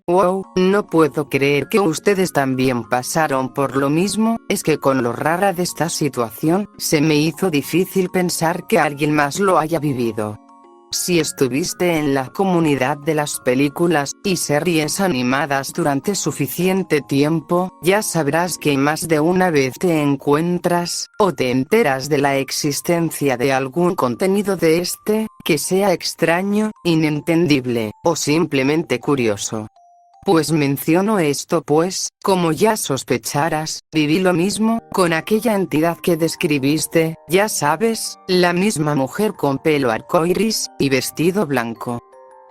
Wow, no puedo creer que ustedes también pasaron por lo mismo. Es que con lo rara de esta situación, se me hizo difícil pensar que alguien más lo haya vivido. Si estuviste en la comunidad de las películas y series animadas durante suficiente tiempo, ya sabrás que más de una vez te encuentras, o te enteras de la existencia de algún contenido de este, que sea extraño, inentendible, o simplemente curioso. Pues menciono esto pues, como ya sospecharás, viví lo mismo, con aquella entidad que describiste, ya sabes, la misma mujer con pelo arcoíris, y vestido blanco.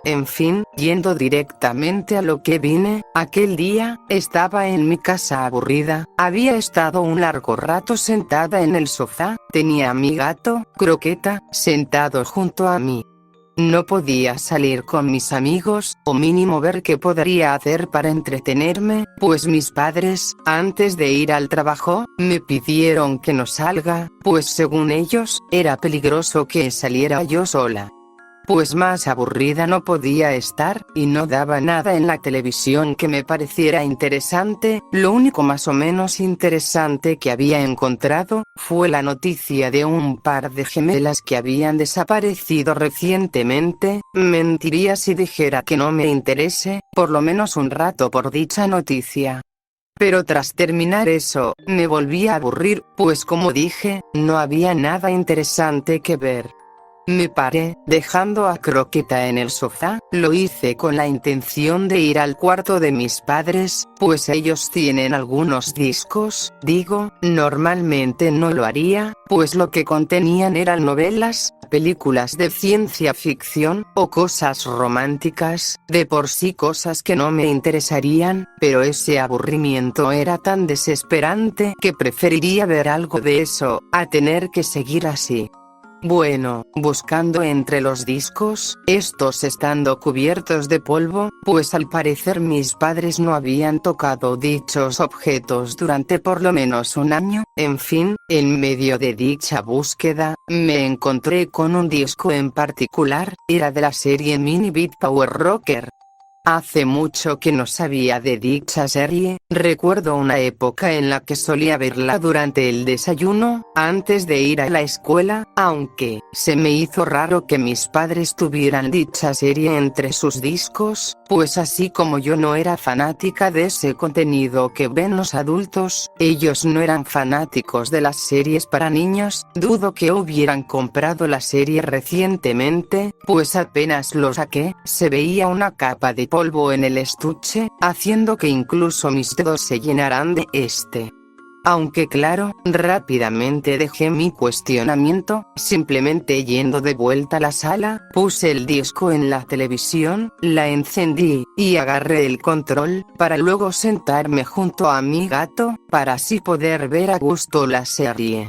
En fin, yendo directamente a lo que vine, aquel día, estaba en mi casa aburrida, había estado un largo rato sentada en el sofá, tenía a mi gato, Croqueta, sentado junto a mí. No podía salir con mis amigos, o mínimo ver qué podría hacer para entretenerme, pues mis padres, antes de ir al trabajo, me pidieron que no salga, pues según ellos, era peligroso que saliera yo sola. Pues más aburrida no podía estar, y no daba nada en la televisión que me pareciera interesante. Lo único más o menos interesante que había encontrado, fue la noticia de un par de gemelas que habían desaparecido recientemente. Mentiría si dijera que no me interese, por lo menos un rato por dicha noticia. Pero tras terminar eso, me volví a aburrir, pues como dije, no había nada interesante que ver. Me paré, dejando a Croqueta en el sofá, lo hice con la intención de ir al cuarto de mis padres, pues ellos tienen algunos discos, normalmente no lo haría, pues lo que contenían eran novelas, películas de ciencia ficción, o cosas románticas, de por sí cosas que no me interesarían, pero ese aburrimiento era tan desesperante que preferiría ver algo de eso, a tener que seguir así. Bueno, buscando entre los discos, estos estando cubiertos de polvo, pues al parecer mis padres no habían tocado dichos objetos durante por lo menos un año. En fin, en medio de dicha búsqueda, me encontré con un disco en particular, era de la serie Mini Beat Power Rocker. Hace mucho que no sabía de dicha serie, recuerdo una época en la que solía verla durante el desayuno, antes de ir a la escuela, aunque, se me hizo raro que mis padres tuvieran dicha serie entre sus discos, pues así como yo no era fanática de ese contenido que ven los adultos, ellos no eran fanáticos de las series para niños. Dudo que hubieran comprado la serie recientemente, pues apenas lo saqué, se veía una capa de polvo en el estuche, haciendo que incluso mis dedos se llenaran de este. Aunque claro, rápidamente dejé mi cuestionamiento, simplemente yendo de vuelta a la sala, puse el disco en la televisión, la encendí, y agarré el control, para luego sentarme junto a mi gato, para así poder ver a gusto la serie.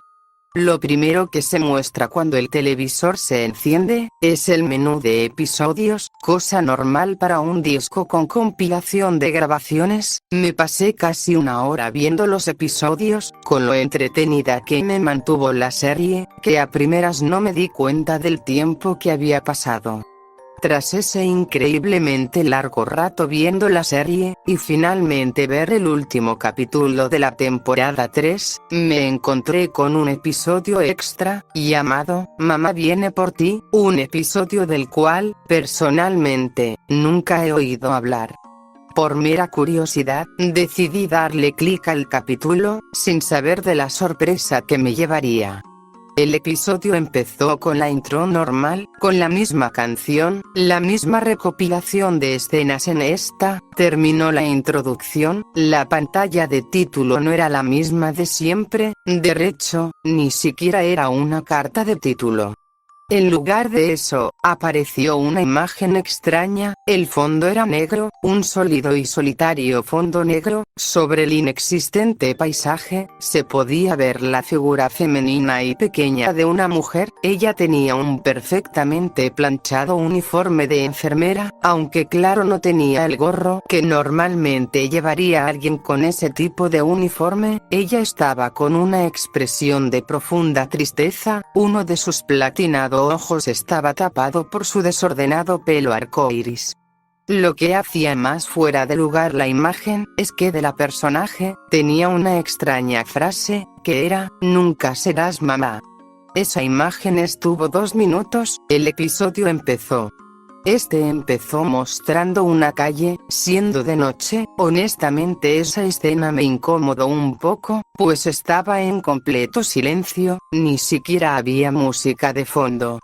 Lo primero que se muestra cuando el televisor se enciende, es el menú de episodios, cosa normal para un disco con compilación de grabaciones. Me pasé casi una hora viendo los episodios, con lo entretenida que me mantuvo la serie, que a primeras no me di cuenta del tiempo que había pasado. Tras ese increíblemente largo rato viendo la serie, y finalmente ver el último capítulo de la temporada 3, me encontré con un episodio extra, llamado Mamá viene por ti, un episodio del cual, personalmente, nunca he oído hablar. Por mera curiosidad, decidí darle clic al capítulo, sin saber de la sorpresa que me llevaría. El episodio empezó con la intro normal, con la misma canción, la misma recopilación de escenas en esta, terminó la introducción, la pantalla de título no era la misma de siempre, de hecho, ni siquiera era una carta de título. En lugar de eso, apareció una imagen extraña, el fondo era negro, un sólido y solitario fondo negro, sobre el inexistente paisaje, se podía ver la figura femenina y pequeña de una mujer. Ella tenía un perfectamente planchado uniforme de enfermera, aunque claro no tenía el gorro que normalmente llevaría alguien con ese tipo de uniforme. Ella estaba con una expresión de profunda tristeza, uno de sus platinados ojos estaba tapado por su desordenado pelo arcoíris. Lo que hacía más fuera de lugar la imagen, es que de la personaje, tenía una extraña frase, que era, nunca serás mamá. Esa imagen estuvo 2 minutos, el episodio empezó. Empezó mostrando una calle, siendo de noche. Honestamente esa escena me incomodó un poco, pues estaba en completo silencio, ni siquiera había música de fondo.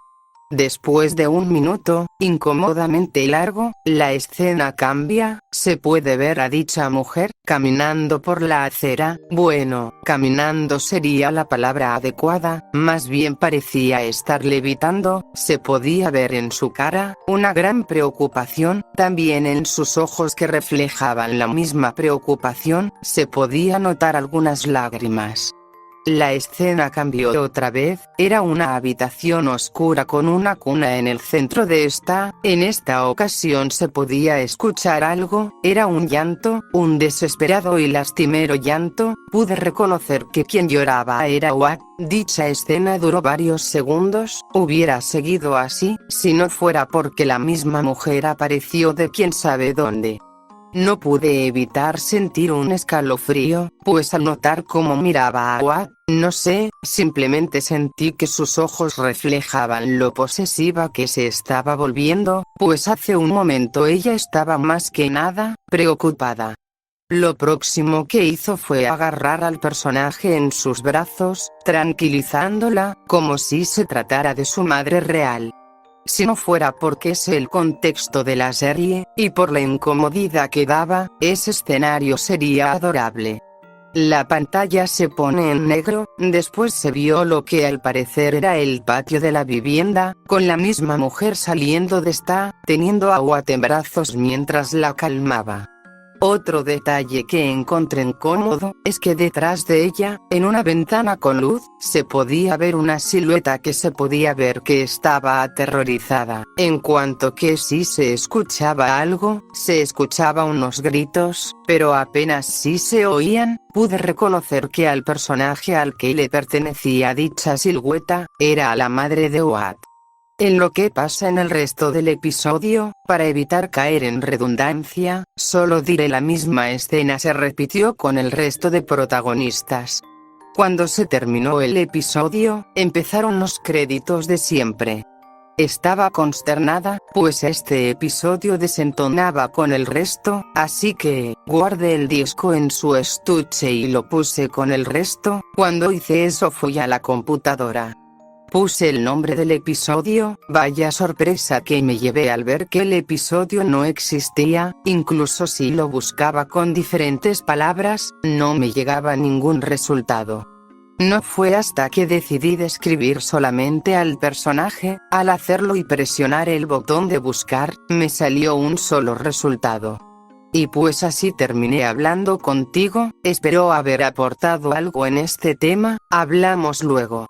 Después de 1 minuto, incómodamente largo, la escena cambia, se puede ver a dicha mujer, caminando por la acera. Bueno, caminando sería la palabra adecuada, más bien parecía estar levitando. Se podía ver en su cara, una gran preocupación, también en sus ojos que reflejaban la misma preocupación, se podía notar algunas lágrimas. La escena cambió otra vez, era una habitación oscura con una cuna en el centro de esta. En esta ocasión se podía escuchar algo, era un llanto, un desesperado y lastimero llanto. Pude reconocer que quien lloraba era Watt. Dicha escena duró varios segundos, hubiera seguido así, si no fuera porque la misma mujer apareció de quién sabe dónde. No pude evitar sentir un escalofrío, pues al notar cómo miraba a Watt, no sé, simplemente sentí que sus ojos reflejaban lo posesiva que se estaba volviendo, pues hace un momento ella estaba más que nada, preocupada. Lo próximo que hizo fue agarrar al personaje en sus brazos, tranquilizándola, como si se tratara de su madre real. Si no fuera porque es el contexto de la serie, y por la incomodidad que daba, ese escenario sería adorable. La pantalla se pone en negro, después se vio lo que al parecer era el patio de la vivienda, con la misma mujer saliendo de esta, teniendo a Watt en brazos mientras la calmaba. Otro detalle que encontré incómodo, es que detrás de ella, en una ventana con luz, se podía ver una silueta que se podía ver que estaba aterrorizada. En cuanto que sí se escuchaba algo, se escuchaba unos gritos, pero apenas sí se oían. Pude reconocer que al personaje al que le pertenecía dicha silueta, era la madre de Watt. En lo que pasa en el resto del episodio, para evitar caer en redundancia, solo diré la misma escena se repitió con el resto de protagonistas. Cuando se terminó el episodio, empezaron los créditos de siempre. Estaba consternada, pues este episodio desentonaba con el resto, así que, guardé el disco en su estuche y lo puse con el resto. Cuando hice eso fui a la computadora. Puse el nombre del episodio, vaya sorpresa que me llevé al ver que el episodio no existía, incluso si lo buscaba con diferentes palabras, no me llegaba ningún resultado. No fue hasta que decidí describir solamente al personaje, al hacerlo y presionar el botón de buscar, me salió un solo resultado. Y pues así terminé hablando contigo, espero haber aportado algo en este tema, hablamos luego.